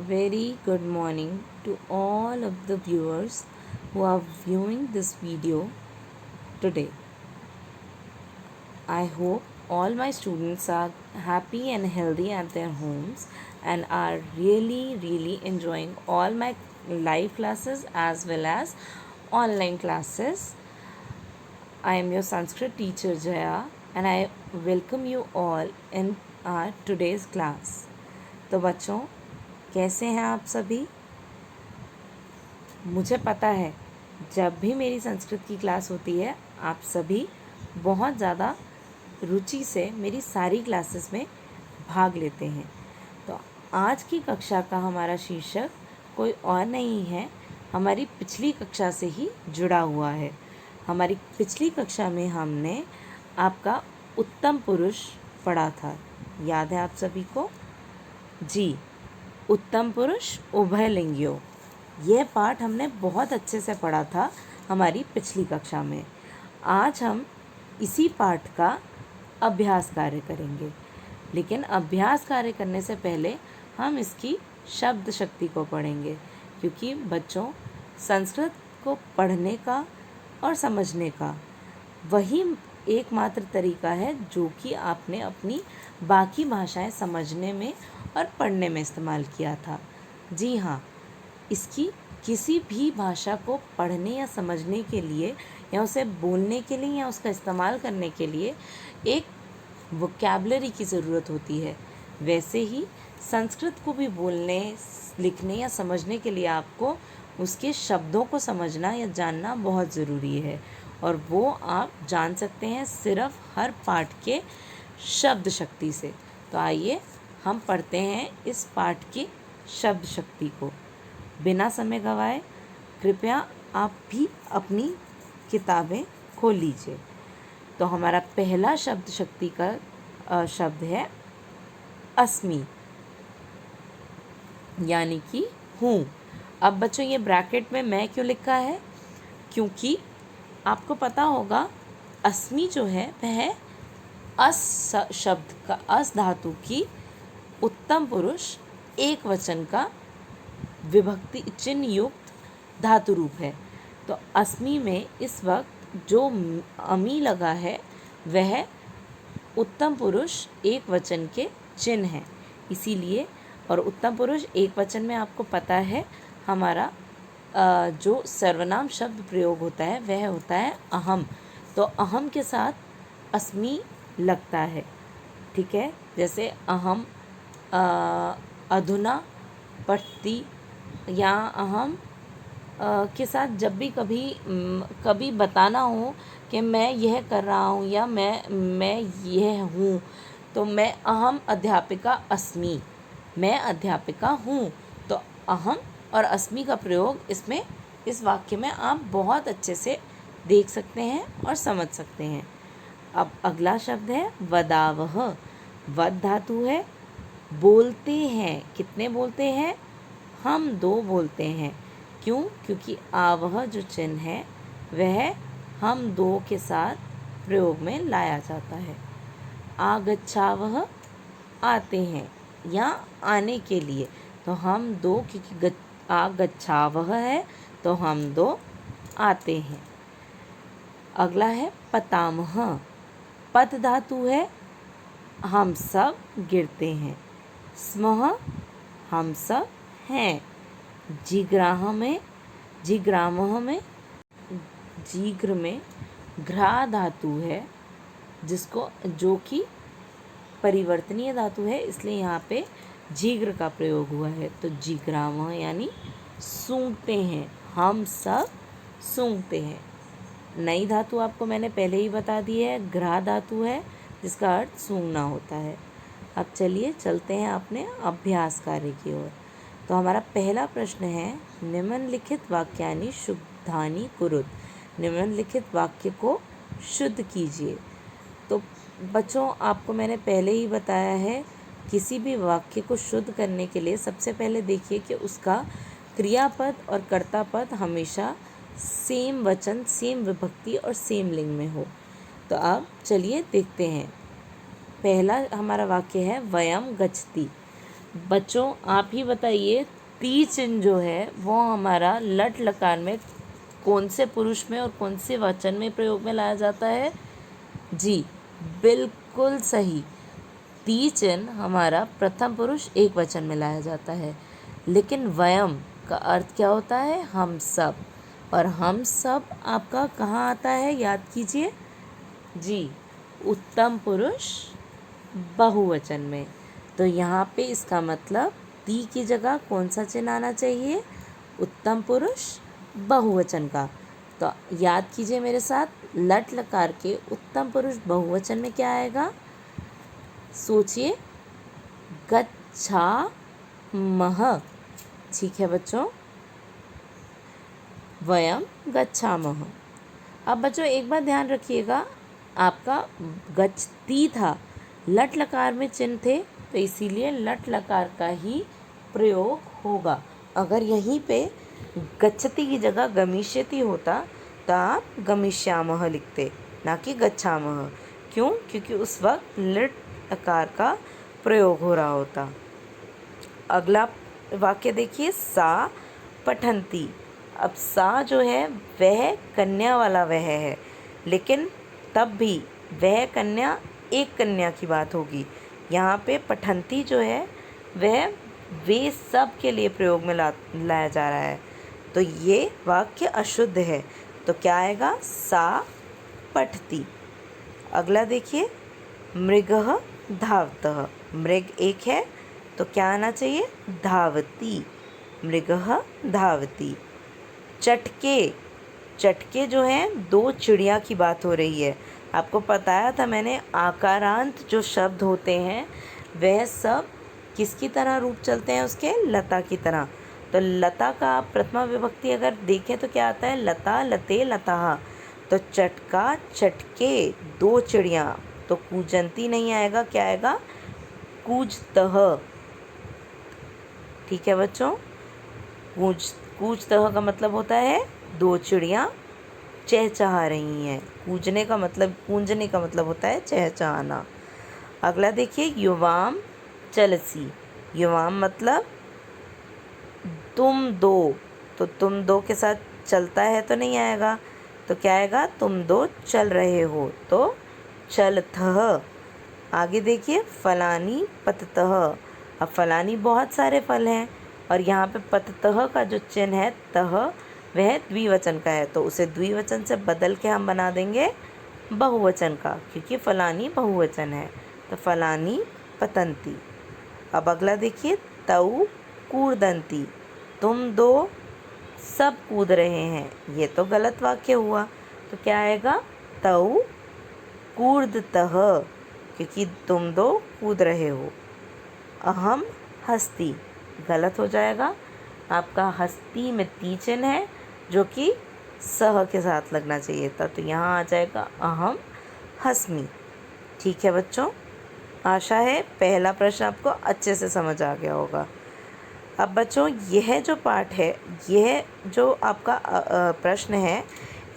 very good morning to all of the viewers who are viewing this video today. I hope all my students are happy and healthy at their homes and are really enjoying all my live classes as well as online classes. I am your Sanskrit teacher Jaya and I welcome you all in our today's class. तो बच्चों, कैसे हैं आप सभी? मुझे पता है जब भी मेरी संस्कृत की क्लास होती है आप सभी बहुत ज़्यादा रुचि से मेरी सारी क्लासेस में भाग लेते हैं। तो आज की कक्षा का हमारा शीर्षक कोई और नहीं है, हमारी पिछली कक्षा से ही जुड़ा हुआ है। हमारी पिछली कक्षा में हमने आपका उत्तम पुरुष पढ़ा था, याद है आप सभी को? जी, उत्तम पुरुष उभयलिंगियों, यह पाठ हमने बहुत अच्छे से पढ़ा था हमारी पिछली कक्षा में। आज हम इसी पाठ का अभ्यास कार्य करेंगे, लेकिन अभ्यास कार्य करने से पहले हम इसकी शब्द शक्ति को पढ़ेंगे, क्योंकि बच्चों संस्कृत को पढ़ने का और समझने का वही एकमात्र तरीका है जो कि आपने अपनी बाकी भाषाएं समझने में और पढ़ने में इस्तेमाल किया था। जी हाँ, इसकी किसी भी भाषा को पढ़ने या समझने के लिए या उसे बोलने के लिए या उसका इस्तेमाल करने के लिए एक वोकैबुलरी की ज़रूरत होती है। वैसे ही संस्कृत को भी बोलने, लिखने या समझने के लिए आपको उसके शब्दों को समझना या जानना बहुत ज़रूरी है, और वो आप जान सकते हैं सिर्फ हर पाठ के शब्द शक्ति से। तो आइए हम पढ़ते हैं इस पाठ की शब्द शक्ति को। बिना समय गवाए कृपया आप भी अपनी किताबें खोल लीजिए। तो हमारा पहला शब्द शक्ति का शब्द है अस्मि, यानी कि हूँ। अब बच्चों ये ब्रैकेट में मैं क्यों लिखा है? क्योंकि आपको पता होगा अस्मि जो है वह अस शब्द का, अस धातु की उत्तम पुरुष एक वचन का विभक्ति चिन्ह युक्त धातु रूप है। तो अस्मि में इस वक्त जो अमी लगा है वह उत्तम पुरुष एक वचन के चिन्ह है, इसीलिए। और उत्तम पुरुष एक वचन में आपको पता है हमारा जो सर्वनाम शब्द प्रयोग होता है वह होता है अहम। तो अहम के साथ अस्मि लगता है, ठीक है। जैसे अहम अधुना पठति, या अहम के साथ जब भी कभी बताना हो कि मैं यह कर रहा हूँ या मैं यह हूँ, तो मैं अहम अध्यापिका अस्मि, मैं अध्यापिका हूँ। तो अहम और अस्मि का प्रयोग इसमें इस वाक्य में आप बहुत अच्छे से देख सकते हैं और समझ सकते हैं। अब अगला शब्द है वदावह। वद धातु है, बोलते हैं। कितने बोलते हैं? हम दो बोलते हैं। क्यों? क्योंकि आवह जो चिन्ह है वह हम दो के साथ प्रयोग में लाया जाता है। आगच्छावह, आते हैं या आने के लिए। तो हम दो, क्योंकि आगच्छावह है तो हम दो आते हैं। अगला है पतामह। पत धातु है, हम सब गिरते हैं। स्मः, हम सब हैं। जिग्रामः में जीग्र में घ्रा धातु है, जो कि परिवर्तनीय धातु है, इसलिए यहाँ पे जीग्र का प्रयोग हुआ है। तो जिग्रामः यानी सूंघते हैं, हम सब सूंघते हैं। नई धातु आपको मैंने पहले ही बता दी है, घ्रा धातु है जिसका अर्थ सूंघना होता है। अब चलिए चलते हैं अपने अभ्यास कार्य की ओर। तो हमारा पहला प्रश्न है, निम्नलिखित वाक्यानि शुद्धानि कुरुत। निम्नलिखित वाक्य को शुद्ध कीजिए। तो बच्चों आपको मैंने पहले ही बताया है, किसी भी वाक्य को शुद्ध करने के लिए सबसे पहले देखिए कि उसका क्रियापद और कर्तापद हमेशा सेम वचन, सेम विभक्ति और सेम लिंग में हो। तो अब चलिए देखते हैं। पहला हमारा वाक्य है वयम गच्छति। बच्चों आप ही बताइए, ती चिन्ह जो है वो हमारा लट लकार में कौन से पुरुष में और कौन से वचन में प्रयोग में लाया जाता है? जी बिल्कुल सही। ती चिन्ह हमारा प्रथम पुरुष एक वचन में लाया जाता है। लेकिन वयम का अर्थ क्या होता है? हम सब। और हम सब आपका कहाँ आता है, याद कीजिए। जी उत्तम पुरुष बहुवचन में। तो यहाँ पे इसका मतलब ती की जगह कौन सा चिन्ह आना चाहिए? उत्तम पुरुष बहुवचन का। तो याद कीजिए मेरे साथ, लट लकार के उत्तम पुरुष बहुवचन में क्या आएगा? सोचिए, गच्छामः। ठीक है बच्चों, वयम गच्छामः। अब बच्चों एक बात ध्यान रखिएगा, आपका गच्छति था, लट लकार में चिन्ह थे, तो इसीलिए लट लकार का ही प्रयोग होगा। अगर यहीं पे गच्छति की जगह गमिष्यति होता तो आप गमिष्यामः लिखते, ना कि गच्छामः। क्यों? क्योंकि उस वक्त लट लकार का प्रयोग हो रहा होता। अगला वाक्य देखिए, सा पठन्ति। अब सा जो है वह कन्या वाला वह है, लेकिन तब भी वह कन्या एक कन्या की बात होगी। यहाँ पे पठन्ति जो है वह वे सब के लिए प्रयोग में लाया जा रहा है, तो ये वाक्य अशुद्ध है। तो क्या आएगा? सा पठति। अगला देखिए, मृगः धावतः। मृग एक है तो क्या आना चाहिए? धावती। मृगः धावती। चटके। चटके जो हैं दो चिड़िया की बात हो रही है। आपको बताया था मैंने, आकारांत जो शब्द होते हैं वह सब किसकी तरह रूप चलते हैं उसके? लता की तरह। तो लता का आप प्रथमा विभक्ति अगर देखें तो क्या आता है? लता, लते, लताः। तो चटका, चटके, दो चिड़िया, तो कूजंती नहीं आएगा, क्या आएगा? कूजतः। ठीक है बच्चों, कूजतः का मतलब होता है दो चिड़िया चहचहा रही हैं। कूजने का मतलब होता है चहचहाना। अगला देखिए, युवाम चलसी। युवाम मतलब तुम दो, तो तुम दो के साथ चलता है तो नहीं आएगा, तो क्या आएगा? तुम दो चल रहे हो, तो चलतः। आगे देखिए, फलानी पततः। अब फलानी बहुत सारे फल हैं और यहाँ पे पततः का जो चिन्ह है तः वह द्विवचन का है, तो उसे द्विवचन से बदल के हम बना देंगे बहुवचन का, क्योंकि फलानी बहुवचन है। तो फलानी पतंती। अब अगला देखिए, तौ कूर्दंती। तुम दो सब कूद रहे हैं, ये तो गलत वाक्य हुआ, तो क्या आएगा? तौ कूर्दतः, क्योंकि तुम दो कूद रहे हो। अहम हस्ती, गलत हो जाएगा। आपका हस्ती में ती चिन्ह है जो कि सह के साथ लगना चाहिए था, तो यहाँ आ जाएगा अहम हस्मी। ठीक है बच्चों, आशा है पहला प्रश्न आपको अच्छे से समझ आ गया होगा। अब बच्चों यह जो पाठ है, यह जो आपका प्रश्न है,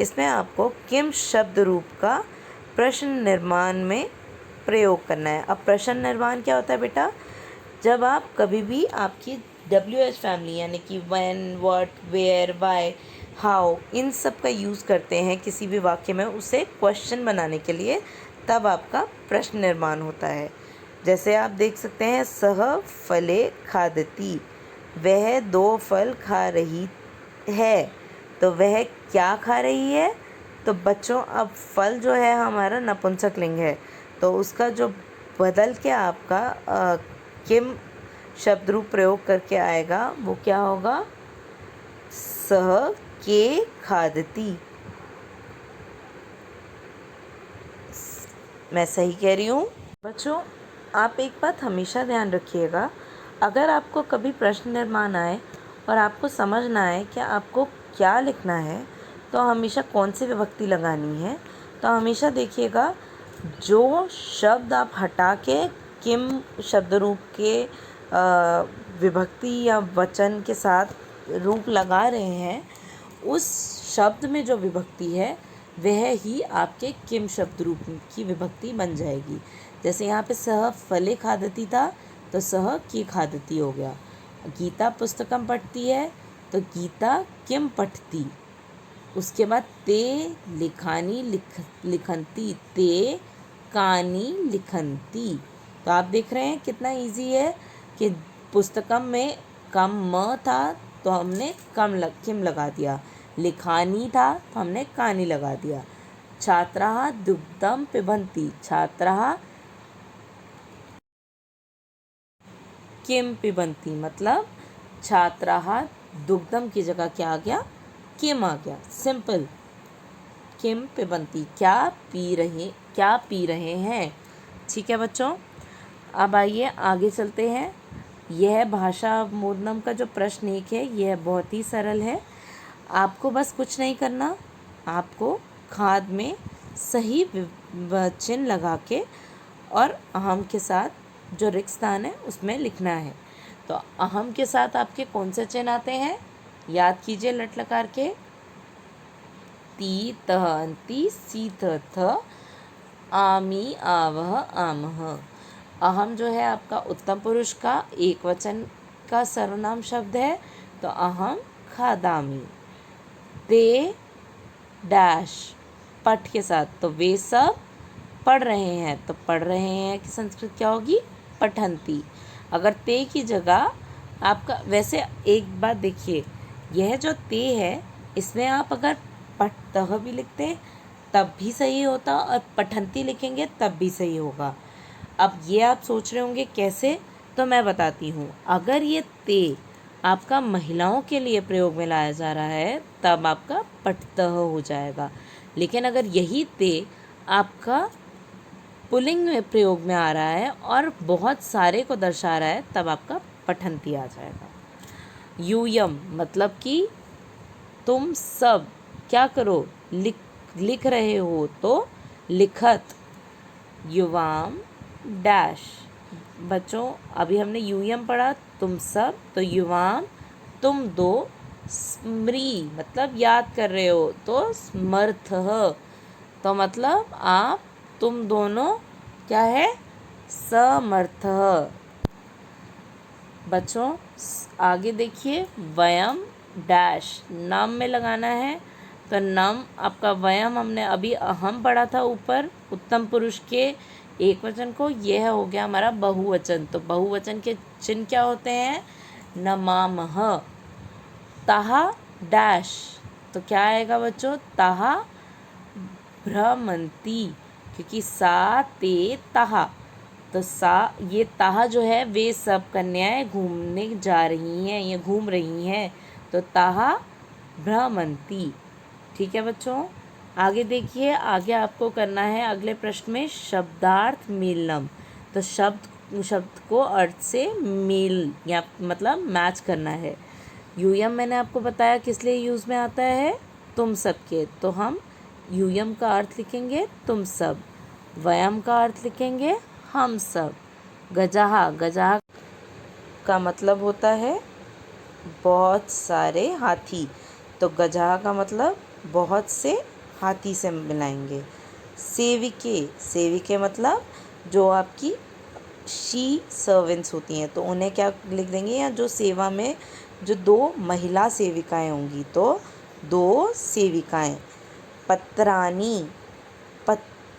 इसमें आपको किम शब्द रूप का प्रश्न निर्माण में प्रयोग करना है। अब प्रश्न निर्माण क्या होता है बेटा? जब आप कभी भी आपकी WH फैमिली यानी कि when, what, where, why, how, इन सब का यूज़ करते हैं किसी भी वाक्य में उसे क्वेश्चन बनाने के लिए, तब आपका प्रश्न निर्माण होता है। जैसे आप देख सकते हैं, सह फले खादती, वह दो फल खा रही है, तो वह क्या खा रही है? तो बच्चों अब फल जो है हमारा नपुंसक लिंग है, तो उसका जो बदल के आपका किम शब्द रूप प्रयोग करके आएगा वो क्या होगा? सह के खादती। मैं सही कह रही हूँ बच्चों? आप एक बात हमेशा ध्यान रखिएगा, अगर आपको कभी प्रश्न निर्माण आए और आपको समझ ना आए कि आपको क्या लिखना है, तो हमेशा कौन सी विभक्ति लगानी है, तो हमेशा देखिएगा जो शब्द आप हटा के किम शब्द रूप के विभक्ति या वचन के साथ रूप लगा रहे हैं, उस शब्द में जो विभक्ति है वह ही आपके किम शब्द रूप की विभक्ति बन जाएगी। जैसे यहाँ पे सह फले खादती था, तो सः की खादती हो गया। गीता पुस्तकम पढ़ती है तो गीता किम पठती। उसके बाद ते लिखानी लिखंती, ते कानी लिखंती। तो आप देख रहे हैं कितना इजी है कि पुस्तकम में कम म था तो हमने किम लगा दिया, लिखानी था तो हमने कानी लगा दिया। छात्राः दुग्धम पिबन्ति, छात्राः किम पिबन्ति, मतलब छात्राः दुग्धम की जगह क्या आ गया, किम आ गया। सिंपल। किम पिबन्ति, क्या पी रहे हैं। ठीक है बच्चों, अब आइए आगे चलते हैं। यह भाषा अवमोदनम का जो प्रश्न एक है यह बहुत ही सरल है। आपको बस कुछ नहीं करना, आपको खाद में सही चिन्ह लगा के और अहम के साथ जो रिक्त स्थान है उसमें लिखना है। तो अहम के साथ आपके कौन से चिन्ह आते हैं, याद कीजिए लट लकार के। ती तह अंति सी थ आमी आवह आमह। अहम जो है आपका उत्तम पुरुष का एक वचन का सर्वनाम शब्द है, तो अहम खादामी। ते डैश पठ के साथ, तो वे सब पढ़ रहे हैं, तो पढ़ रहे हैं कि संस्कृत क्या होगी, पठंती। अगर ते की जगह आपका, वैसे एक बात देखिए, यह जो ते है इसमें आप अगर पठतः भी लिखते तब भी सही होता और पठंती लिखेंगे तब भी सही होगा। अब ये आप सोच रहे होंगे कैसे, तो मैं बताती हूँ। अगर ये ते आपका महिलाओं के लिए प्रयोग में लाया जा रहा है तब आपका पठतः हो जाएगा, लेकिन अगर यही ते आपका पुल्लिंग में प्रयोग में आ रहा है और बहुत सारे को दर्शा रहा है तब आपका पठंती आ जाएगा। यूयम मतलब कि तुम सब क्या करो, लिख रहे हो, तो लिखत। युवाम डैश। बच्चों अभी हमने यूयम पढ़ा, तुम सब, तो युवाम तुम दो, स्मृ मतलब याद कर रहे हो, तो स्मर्थः, तो मतलब आप तुम दोनों क्या है, समर्थः। बच्चों आगे देखिए, वयम डैश नम में लगाना है, तो नम आपका वयम हमने अभी अहम पढ़ा था ऊपर उत्तम पुरुष के एक वचन को, यह हो गया हमारा बहुवचन। तो बहुवचन के चिन्ह क्या होते हैं, नमामः। ताहा डैश, तो क्या आएगा बच्चों, ताहा भ्रमंती, क्योंकि सा ते ताहा, तो सा ये ताहा जो है वे सब कन्याएं घूमने जा रही हैं, ये घूम रही हैं, तो ताहा भ्रमंती। ठीक है बच्चों, आगे देखिए, आगे आपको करना है अगले प्रश्न में शब्दार्थ मेलनम। तो शब्द को अर्थ से मेल या मतलब मैच करना है। यूयम मैंने आपको बताया किस लिए यूज़ में आता है, तुम सब के, तो हम यूयम का अर्थ लिखेंगे तुम सब, वयम का अर्थ लिखेंगे हम सब। गजाहा का मतलब होता है बहुत सारे हाथी, तो गजाहा का मतलब बहुत से हाथी से मिलाएंगे। सेविके मतलब जो आपकी शी सर्वेंट्स होती हैं, तो उन्हें क्या लिख देंगे, या जो सेवा में जो 2 महिला सेविकाएं होंगी, तो 2 सेविकाएं। पत्रानी,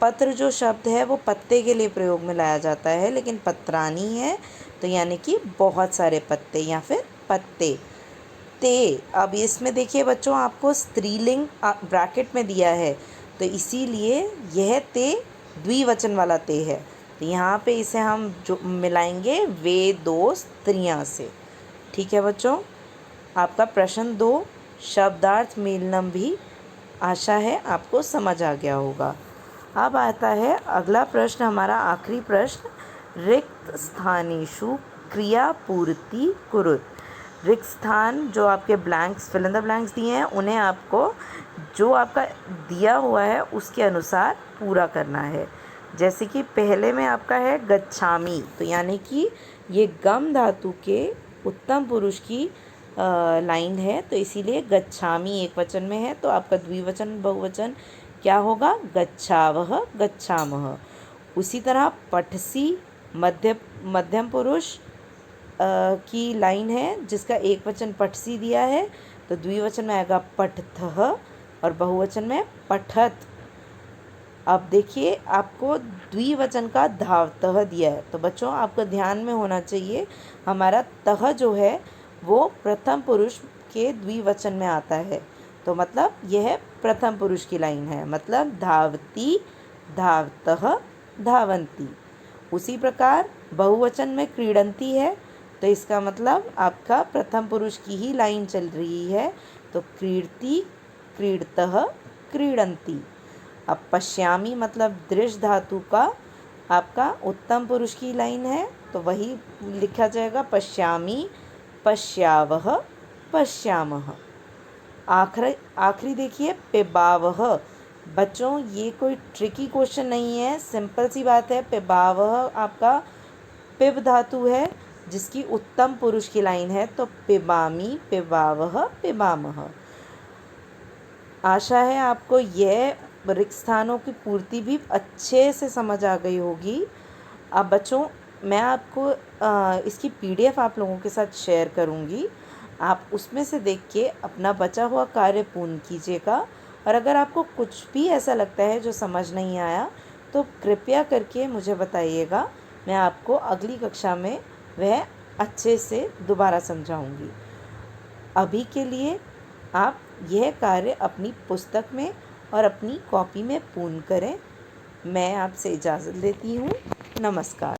पत्र जो शब्द है वो पत्ते के लिए प्रयोग में लाया जाता है, लेकिन पत्रानी है तो यानी कि बहुत सारे पत्ते या फिर पत्ते। ते, अब इसमें देखिए बच्चों आपको स्त्रीलिंग ब्रैकेट में दिया है, तो इसीलिए यह ते द्विवचन वाला ते है, तो यहाँ पे इसे हम जो मिलाएंगे वे 2 स्त्रियाँ से। ठीक है बच्चों, आपका प्रश्न 2 शब्दार्थ मेलनम भी आशा है आपको समझ आ गया होगा। अब आता है अगला प्रश्न, हमारा आखिरी प्रश्न, रिक्त स्थानेषु क्रिया पूर्ति कुरुत। रिक्त स्थान जो आपके blanks fill in the blanks दिए हैं उन्हें आपको जो आपका दिया हुआ है उसके अनुसार पूरा करना है। जैसे कि पहले में आपका है गच्छामी, तो यानी कि ये गम धातु के उत्तम पुरुष की लाइन है, तो इसीलिए गच्छामी एक वचन में है, तो आपका द्विवचन बहुवचन क्या होगा, गच्छावह गच्छामह। उसी तरह पठसी मध्यम पुरुष की लाइन है जिसका एक वचन पठसी दिया है, तो द्विवचन में आएगा पठथः और बहुवचन में पठत। अब देखिए आपको द्विवचन का धावतः दिया है, तो बच्चों आपको ध्यान में होना चाहिए हमारा तह जो है वो प्रथम पुरुष के द्विवचन में आता है, तो मतलब यह प्रथम पुरुष की लाइन है, मतलब धावती, धावतः, धावन्ति। उसी प्रकार बहुवचन में क्रीडंती है, तो इसका मतलब आपका प्रथम पुरुष की ही लाइन चल रही है, तो क्रीडति, क्रीडतः, क्रीडन्ति। अब पश्यामी मतलब दृश धातु का आपका उत्तम पुरुष की लाइन है, तो वही लिखा जाएगा पश्यामी, पश्यावह, पश्यामः। आखिरी देखिए पिबावह। बच्चों ये कोई ट्रिकी क्वेश्चन नहीं है, सिंपल सी बात है। पिबावह आपका पिब धातु है जिसकी उत्तम पुरुष की लाइन है, तो पिबामी, पिबावह, पिबामः। आशा है आपको यह रिक्त स्थानों की पूर्ति भी अच्छे से समझ आ गई होगी। अब बच्चों मैं आपको इसकी PDF आप लोगों के साथ शेयर करूँगी, आप उसमें से देख के अपना बचा हुआ कार्य पूर्ण कीजिएगा। और अगर आपको कुछ भी ऐसा लगता है जो समझ नहीं आया तो कृपया करके मुझे बताइएगा, मैं आपको अगली कक्षा में वह अच्छे से दोबारा समझाऊंगी। अभी के लिए आप यह कार्य अपनी पुस्तक में और अपनी कॉपी में पूर्ण करें। मैं आपसे इजाज़त लेती हूँ। नमस्कार।